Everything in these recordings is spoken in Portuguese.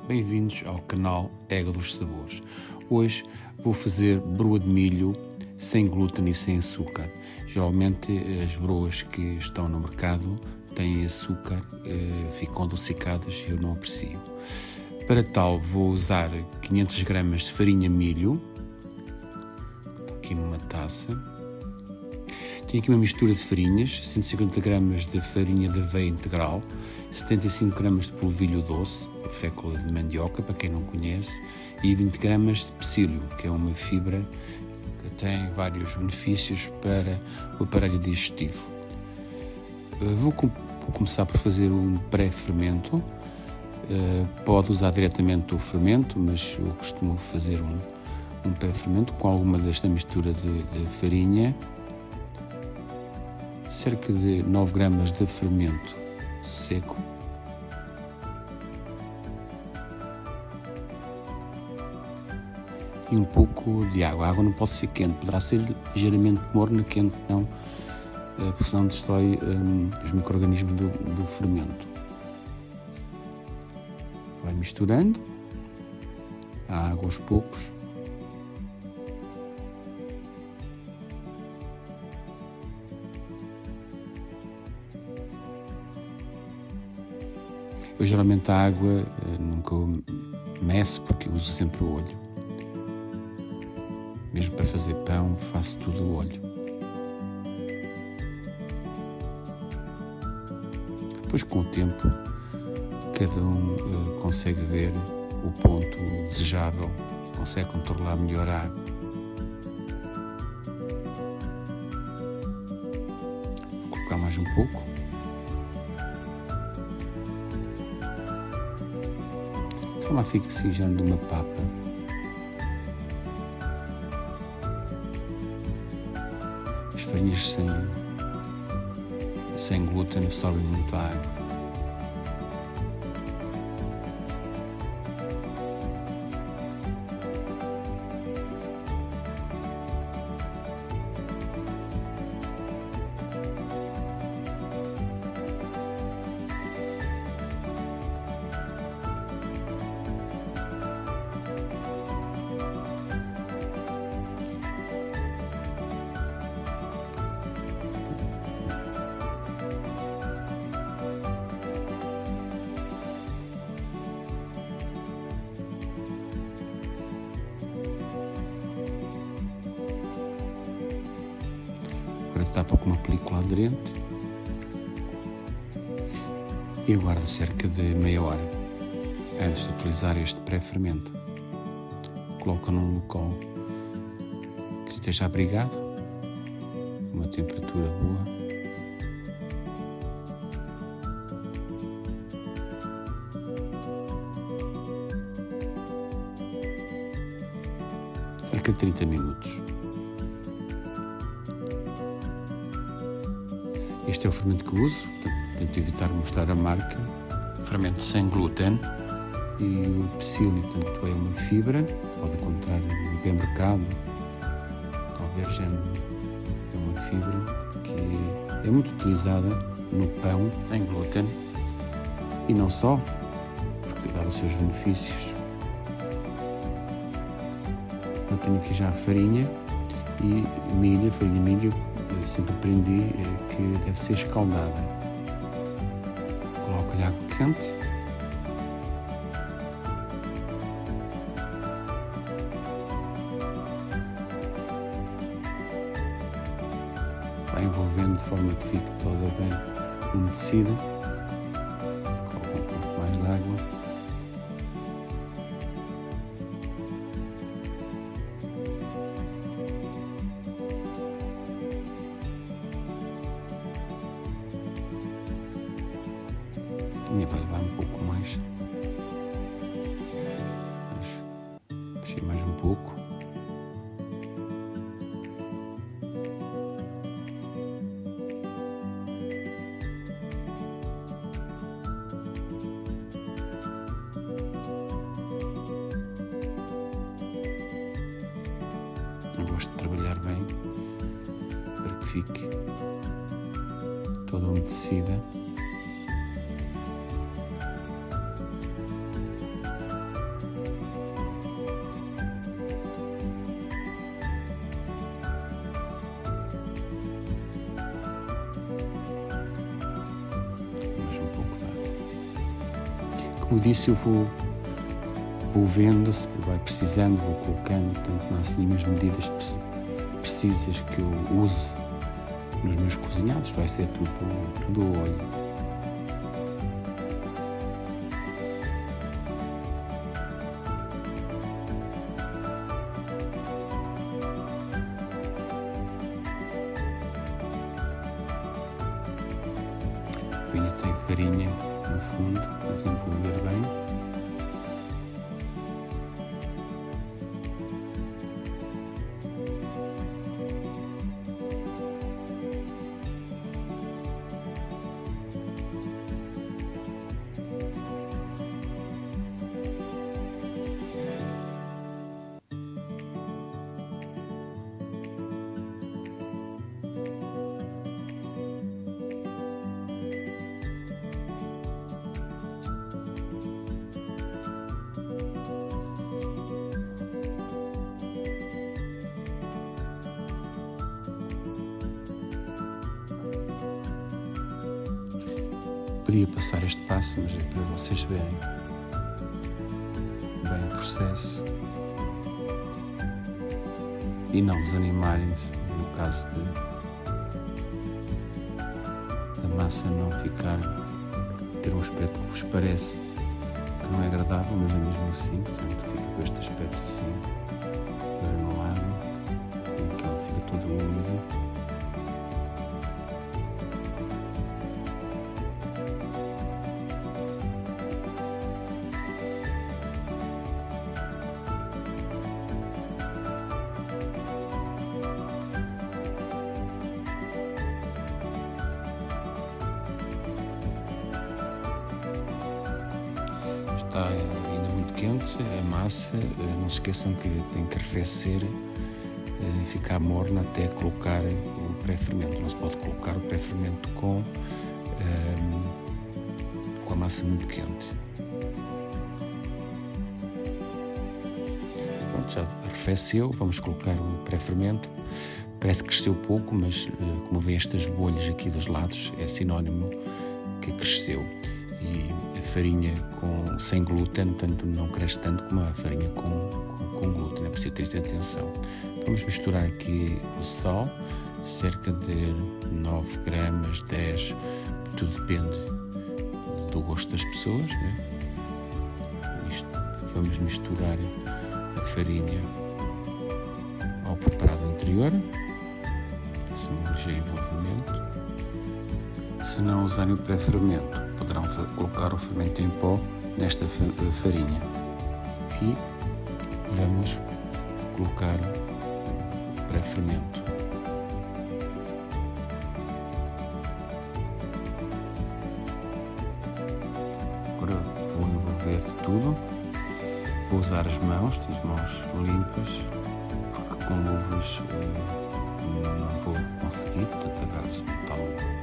Bem-vindos ao canal Ega dos Sabores. Hoje vou fazer broa de milho sem glúten e sem açúcar. Geralmente as broas que estão no mercado têm açúcar, ficam adocicadas e eu não aprecio. Para tal vou usar 500 gramas de farinha milho, aqui numa taça. Tenho aqui uma mistura de farinhas, 150 gramas de farinha de aveia integral, 75 gramas de polvilho doce, fécula de mandioca, para quem não conhece, e 20 gramas de psyllium, que é uma fibra que tem vários benefícios para o aparelho digestivo. Vou começar por fazer um pré-fermento. Pode usar diretamente o fermento, mas eu costumo fazer um pré-fermento com alguma desta mistura de farinha. Cerca de 9 gramas de fermento seco, e um pouco de água. A água não pode ser quente, poderá ser ligeiramente morna, quente não, porque senão destrói os micro-organismos do fermento. Vai misturando a água aos poucos. Eu geralmente a água nunca meço, porque uso sempre o olho. Mesmo para fazer pão, faço tudo o olho. Depois, com o tempo, cada um consegue ver o ponto desejável e consegue controlar melhor a água. Vou colocar mais um pouco. De forma a fica assim, já de uma papa. As farinhas sem glúten absorvem muito a água. Agora tapa com uma película aderente e aguarda cerca de meia hora antes de utilizar este pré-fermento. Coloca num local que esteja abrigado, uma temperatura boa. Cerca de 30 minutos. Este é o fermento que uso, tento evitar mostrar a marca. Fermento sem glúten. E o psyllium, portanto, é uma fibra, pode encontrar no supermercado. Talvez é uma fibra que é muito utilizada no pão sem glúten. E não só, porque dá os seus benefícios. Eu tenho aqui já a farinha e milho, farinha milho. Eu sempre aprendi que deve ser escaldada. Coloco-lhe água quente. Vai envolvendo de forma que fique toda bem umedecida. Coloco um pouco mais de água. Minha vai levar um pouco mais. Mexer mais um pouco. Eu gosto de trabalhar bem para que fique toda umedecida. Como disse, eu vou vendo, se vai precisando, vou colocando, portanto não há assim umas medidas precisas que eu use nos meus cozinhados, vai ser tudo ao olho. Ainda tem farinha no fundo, para envolver bem. Podia passar este passo, mas é para vocês verem bem o processo e não desanimarem-se no caso da massa não ter um aspecto que vos parece que não é agradável, mas é mesmo assim, portanto fica com este aspecto assim granulado, em que ela fica toda úmida. Está ainda muito quente a massa, não se esqueçam que tem que arrefecer, ficar morna até colocar o pré-fermento. Não se pode colocar o pré-fermento com a massa muito quente. Pronto, já arrefeceu, vamos colocar o pré-fermento. Parece que cresceu pouco, mas como vêem estas bolhas aqui dos lados, é sinónimo que cresceu. E a farinha sem glúten, portanto, não cresce tanto como a farinha com glúten, é preciso ter atenção. Vamos misturar aqui o sal, cerca de 9 gramas, 10, tudo depende do gosto das pessoas, né? Vamos misturar a farinha ao preparado anterior, assim, um ligeiro envolvimento. Se não usarem o pré-fermento, poderão colocar o fermento em pó nesta farinha e vamos colocar o pré-fermento. Agora vou envolver tudo, vou usar as mãos limpas, porque com luvas não vou conseguir, portanto agarro-se muito à luva.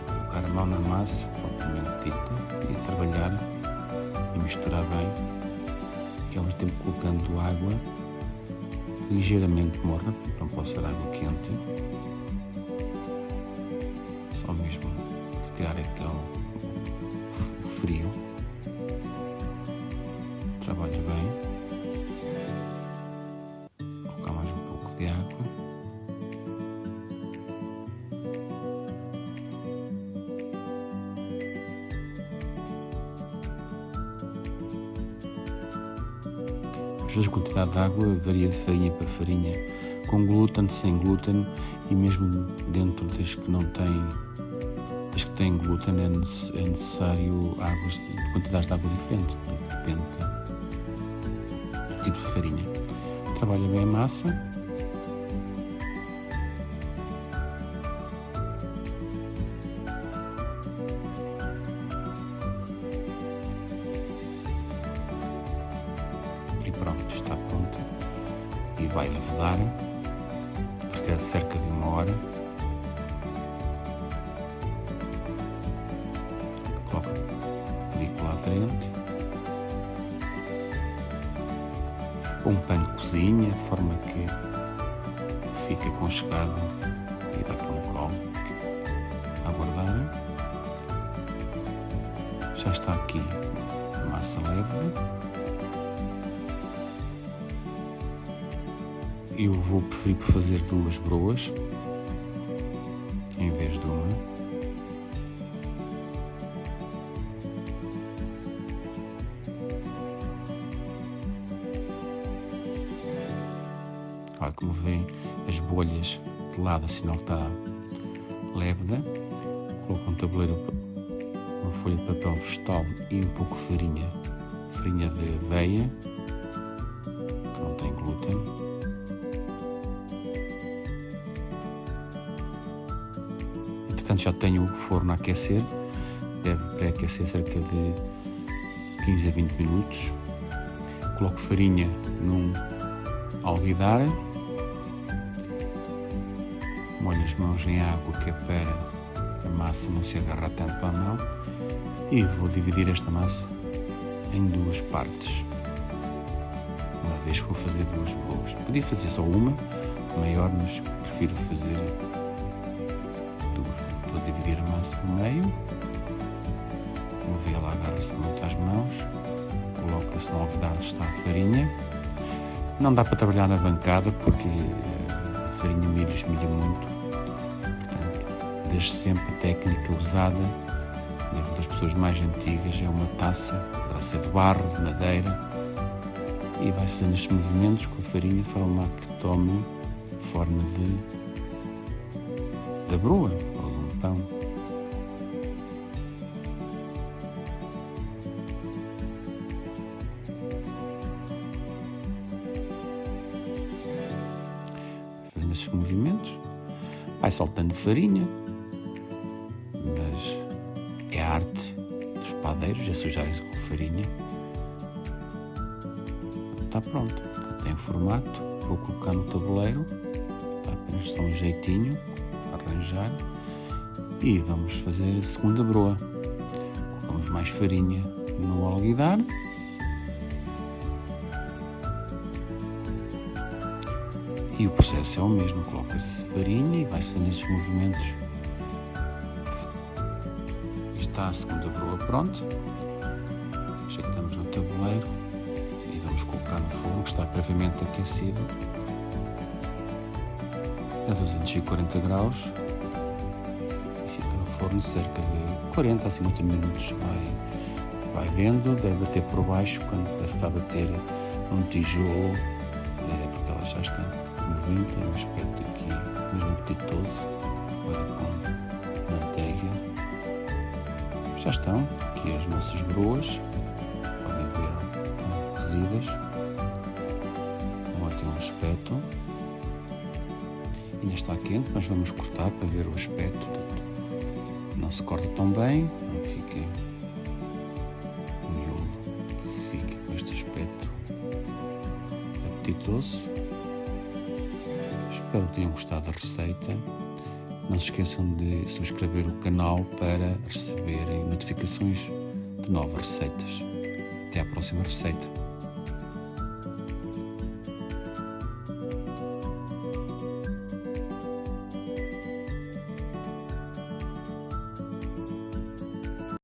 Colocar a mão na massa, propriamente dita, e trabalhar e misturar bem, e ao mesmo tempo colocando água ligeiramente morna, porque não pode ser água quente, só mesmo retirar o frio. Trabalha bem, colocar mais um pouco de água. Às vezes a quantidade de água varia de farinha para farinha, com glúten, sem glúten, e mesmo dentro das que não têm, das que têm glúten é necessário quantidades de água diferentes, depende do tipo de farinha. Trabalha bem a massa. E pronto, está pronta. E vai levedar, porque é cerca de 1 hora. Coloca a película aderente. Um pano de cozinha, de forma que fique aconchegado, e vai para um colo a guardar. Já está aqui a massa leve. Eu vou preferir por fazer 2 broas em vez de uma. Olha como vêem as bolhas de lado, a sinal que está leve. Coloco um tabuleiro, uma folha de papel vegetal e um pouco de farinha de aveia, que não tem glúten. Entretanto já tenho o forno a aquecer, deve pré-aquecer cerca de 15 a 20 minutos. Coloco farinha num alguidar, molho as mãos em água que é para a massa não se agarrar tanto à mão e vou dividir esta massa em 2 partes, uma vez que vou fazer 2 bolos. Podia fazer só uma maior, mas prefiro fazer 2. Vou dividir a massa no meio, como vê, ela agarra-se muito às mãos, coloca-se no alguidar onde está a farinha. Não dá para trabalhar na bancada porque a farinha milho esmilha muito, portanto, desde sempre a técnica usada, mesmo das pessoas mais antigas, é uma taça, poderá ser de barro, de madeira, e vai fazendo estes movimentos com a farinha de forma a que tome forma da broa ou de um pão. Fazendo esses movimentos, vai saltando farinha, mas é a arte dos padeiros, é sujarem-se com farinha. Está pronto, tem o formato, vou colocar no tabuleiro, está apenas só um jeitinho para arranjar, e vamos fazer a segunda broa. Colocamos mais farinha no alguidar. E o processo é o mesmo, coloca-se farinha e vai-se fazendo esses movimentos. Está a segunda broa pronta. Ajeitamos no tabuleiro e vamos colocar no forno que está previamente aquecido a 240 graus e fica no forno cerca de 40 a 50 minutos. Vai vendo, deve bater por baixo quando parece estar a bater num tijolo, porque ela já está movente, tem um aspecto aqui mesmo apetitoso, agora com manteiga. Já estão aqui as nossas broas, podem ver cozidas, um ótimo aspecto. Ainda está quente, mas vamos cortar para ver o aspecto. Portanto, não se corta tão bem, não fica o miolo, fica com este aspecto apetitoso. Espero que tenham gostado da receita. Não se esqueçam de subscrever o canal para receberem notificações de novas receitas. Até à próxima receita.